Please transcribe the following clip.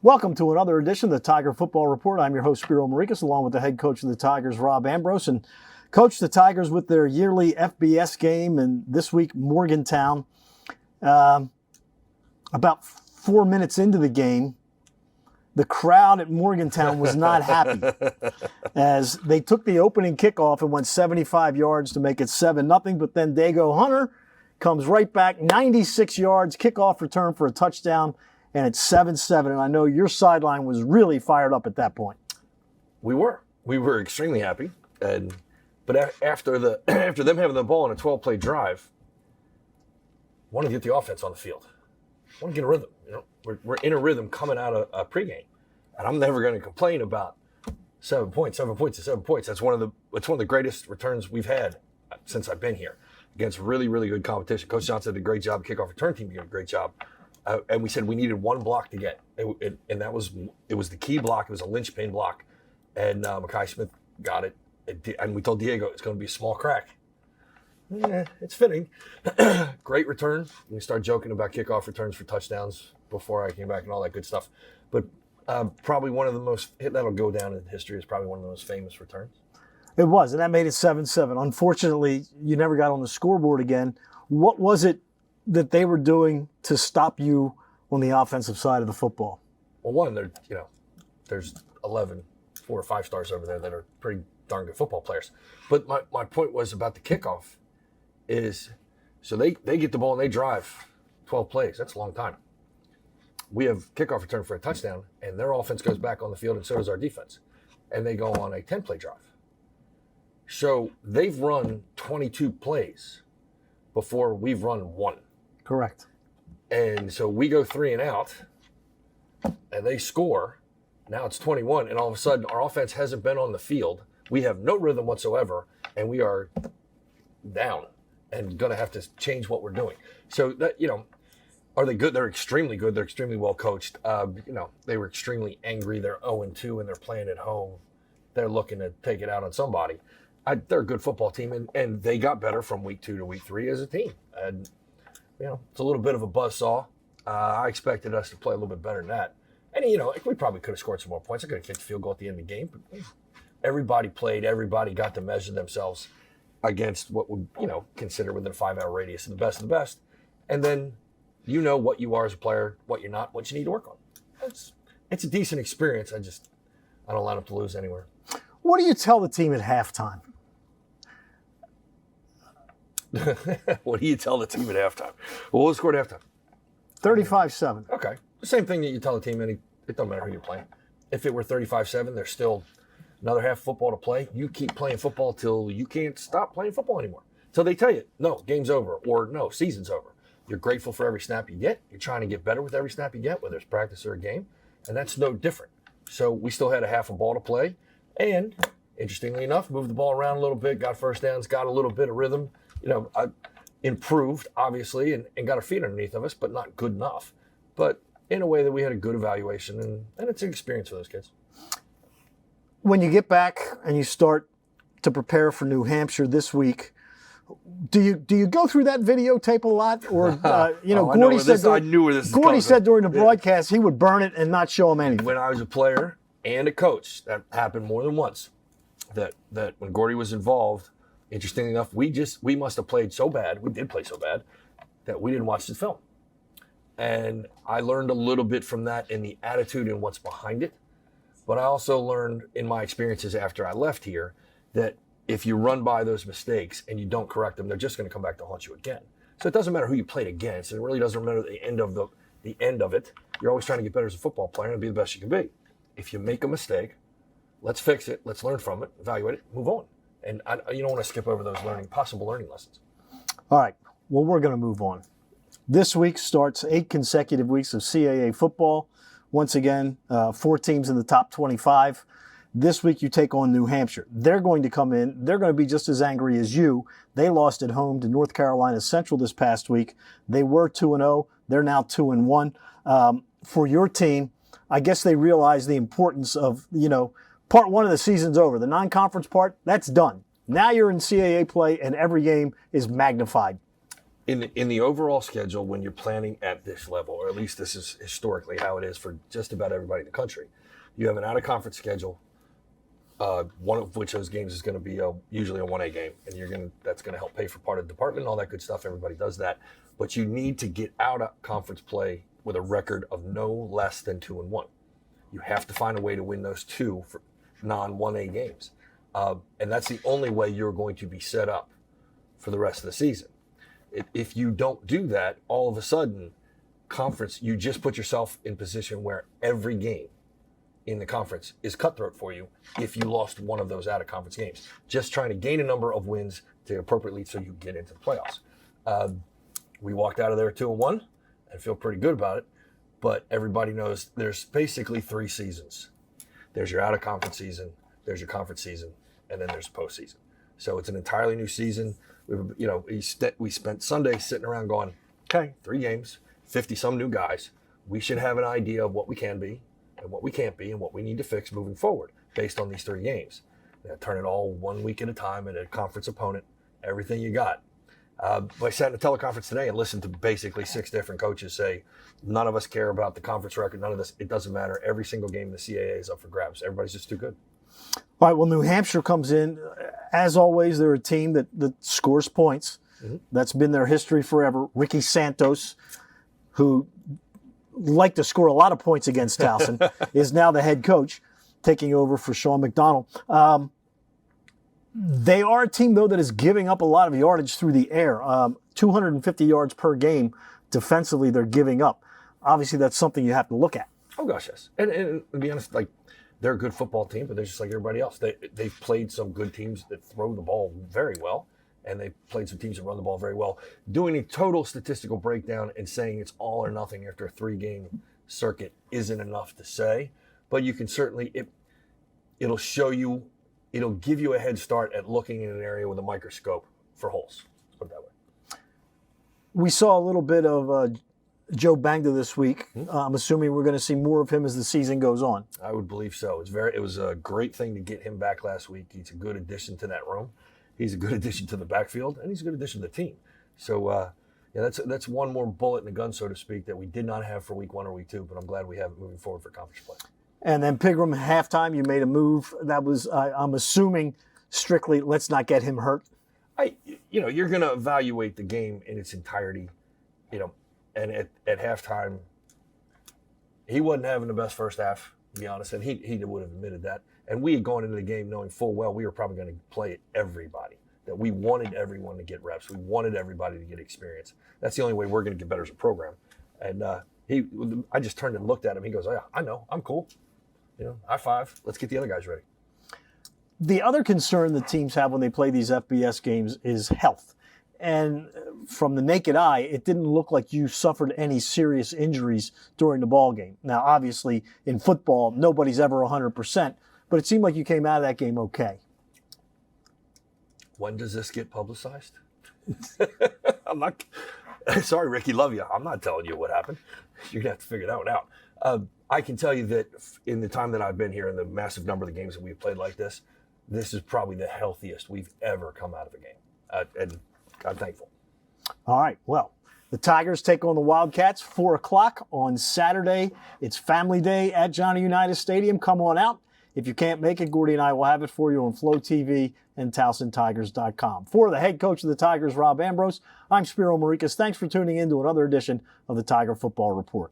Welcome to another edition of the Tiger Football Report. I'm your host, Spiro Marikas, along with the head coach of the Tigers, Rob Ambrose. And coach, the Tigers with their yearly FBS game, and this week, Morgantown. About 4 minutes into the game, the crowd at Morgantown was not happy as they took the opening kickoff and went 75 yards to make it 7-0. But then Dago Hunter comes right back, 96 yards, kickoff return for a touchdown, and it's 7-7. And I know your sideline was really fired up at that point. We were extremely happy. But after them having the ball in a 12-play drive, wanted to get the offense on the field. Want to get a rhythm. You know, we're in a rhythm coming out of a pregame, and I'm never going to complain about 7 points. That's one of the greatest returns we've had since I've been here against really, really good competition. Coach Johnson did a great job. Kickoff return team did a great job. And we said we needed one block to get, and that was the key block. It was a linchpin block, and Mekhi Smith got it. And we told Diego it's going to be a small crack. Yeah, it's fitting. Great return. We start joking about kickoff returns for touchdowns before I came back and all that good stuff. But probably one of the most, that'll go down in history as probably one of the most famous returns. It was, and that made it 7-7. Unfortunately, you never got on the scoreboard again. What was it that they were doing to stop you on the offensive side of the football? Well, one, there's 11 4 or 5 stars over there that are pretty darn good football players. But my point was about the kickoff is, so they get the ball and they drive 12 plays. That's a long time. We have kickoff return for a touchdown, and their offense goes back on the field, and so does our defense. And they go on a 10-play drive. So they've run 22 plays before we've run one. Correct. And so we go 3 and out, and they score. Now it's 21, and all of a sudden our offense hasn't been on the field. We have no rhythm whatsoever, and we are down and going to have to change what we're doing. So that, are they good? They're extremely good. They're extremely well coached. They were extremely angry. They're 0-2 and they're playing at home. They're looking to take it out on somebody. They're a good football team, and they got better from week 2 to week 3 as a team. And it's a little bit of a buzzsaw. I expected us to play a little bit better than that. And we probably could have scored some more points. I could have kicked a field goal at the end of the game, but everybody played. Everybody got to measure themselves against what would consider within a 5-hour radius of the best. And then what you are as a player, what you're not, what you need to work on. It's a decent experience. I don't line up to lose anywhere. What do you tell the team at halftime? What do you tell the team at halftime? Well, we'll score at halftime. 35-7. Okay. The same thing that you tell the team, it doesn't matter who you're playing. If it were 35-7, there's still another half of football to play. You keep playing football till you can't stop playing football anymore. Till they tell you, no, game's over, or no, season's over. You're grateful for every snap you get. You're trying to get better with every snap you get, whether it's practice or a game, and that's no different. So we still had a half a ball to play, and interestingly enough, moved the ball around a little bit, got first downs, got a little bit of rhythm. I improved, obviously, and got our feet underneath of us, but not good enough. But in a way that we had a good evaluation, and it's an experience for those kids. When you get back and you start to prepare for New Hampshire this week, do you go through that videotape a lot, or Gordy said during the broadcast he would burn it and not show him anything. When I was a player and a coach, that happened more than once. That when Gordy was involved, interestingly enough, we must have played so bad. We did play so bad that we didn't watch the film, and I learned a little bit from that in the attitude and what's behind it. But I also learned in my experiences after I left here that if you run by those mistakes and you don't correct them, they're just going to come back to haunt you again. So it doesn't matter who you played against. It really doesn't matter the end of it. You're always trying to get better as a football player and be the best you can be. If you make a mistake, let's fix it. Let's learn from it, evaluate it, move on. And you don't want to skip over those possible learning lessons. All right. Well, we're going to move on. This week starts 8 consecutive weeks of CAA football. Once again, 4 teams in the top 25. This week you take on New Hampshire. They're going to come in. They're going to be just as angry as you. They lost at home to North Carolina Central this past week. They were 2-0. They're now 2-1. For your team, I guess they realize the importance of, part 1 of the season's over. The non-conference part, that's done. Now you're in CAA play, and every game is magnified. in the overall schedule, when you're planning at this level, or at least this is historically how it is for just about everybody in the country, you have an out-of-conference schedule. One of which those games is going to be usually a 1A game, and that's going to help pay for part of the department and all that good stuff. Everybody does that, but you need to get out of conference play with a record of no less than 2-1. You have to find a way to win those two for non-1A games, and that's the only way you're going to be set up for the rest of the season. If you don't do that, all of a sudden, conference, you just put yourself in position where every game in the conference is cutthroat for you if you lost one of those out-of-conference games. Just trying to gain a number of wins to appropriately so you get into the playoffs. We walked out of there 2-1 and feel pretty good about it, but everybody knows there's basically 3 seasons. There's your out-of-conference season, there's your conference season, and then there's postseason. So it's an entirely new season. We spent Sunday sitting around going, okay, 3 games, 50-some new guys. We should have an idea of what we can be, and what we can't be, and what we need to fix moving forward based on these 3 games. Turn it all 1 week at a time and a conference opponent, everything you got. I sat in a teleconference today and listened to basically 6 different coaches say, none of us care about the conference record, none of this, it doesn't matter. Every single game in the CAA is up for grabs. Everybody's just too good. All right, well, New Hampshire comes in. As always, they're a team that scores points. Mm-hmm. That's been their history forever. Ricky Santos, who like to score a lot of points against Towson, is now the head coach, taking over for Sean McDonald. They are a team, though, that is giving up a lot of yardage through the air. 250 yards per game defensively they're giving up. Obviously, that's something you have to look at. Oh, gosh, yes. And to be honest, they're a good football team, but they're just like everybody else. They've played some good teams that throw the ball very well, and they've played some teams that run the ball very well. Doing a total statistical breakdown and saying it's all or nothing after a 3-game circuit isn't enough to say, but you can certainly, it'll show you, it'll give you a head start at looking in an area with a microscope for holes. Let's put it that way. We saw a little bit of Joe Bangda this week. I'm assuming we're going to see more of him as the season goes on. I would believe so. It was a great thing to get him back last week. He's a good addition to that room. He's a good addition to the backfield, and he's a good addition to the team. So, that's one more bullet in the gun, so to speak, that we did not have for week 1 or week 2, but I'm glad we have it moving forward for conference play. And then Pigram, halftime, you made a move. That was, I'm assuming, strictly let's not get him hurt. You're going to evaluate the game in its entirety, and at halftime, he wasn't having the best first half, to be honest, and he would have admitted that. And we had gone into the game knowing full well we were probably going to play everybody, that we wanted everyone to get reps. We wanted everybody to get experience. That's the only way we're going to get better as a program. And I just turned and looked at him. He goes, oh, yeah, I know. I'm cool. High five. Let's get the other guys ready. The other concern that teams have when they play these FBS games is health. And from the naked eye, it didn't look like you suffered any serious injuries during the ball game. Now, obviously, in football, nobody's ever 100%, but it seemed like you came out of that game okay. When does this get publicized? I'm not. Sorry, Ricky, love you. I'm not telling you what happened. You're going to have to figure that one out. I can tell you that in the time that I've been here and the massive number of the games that we've played like this is probably the healthiest we've ever come out of a game. And I'm thankful. All right. Well, the Tigers take on the Wildcats 4:00 on Saturday. It's Family Day at Johnny Unitas Stadium. Come on out. If you can't make it, Gordy and I will have it for you on Flow TV and TowsonTigers.com. For the head coach of the Tigers, Rob Ambrose, I'm Spiro Marikas. Thanks for tuning in to another edition of the Tiger Football Report.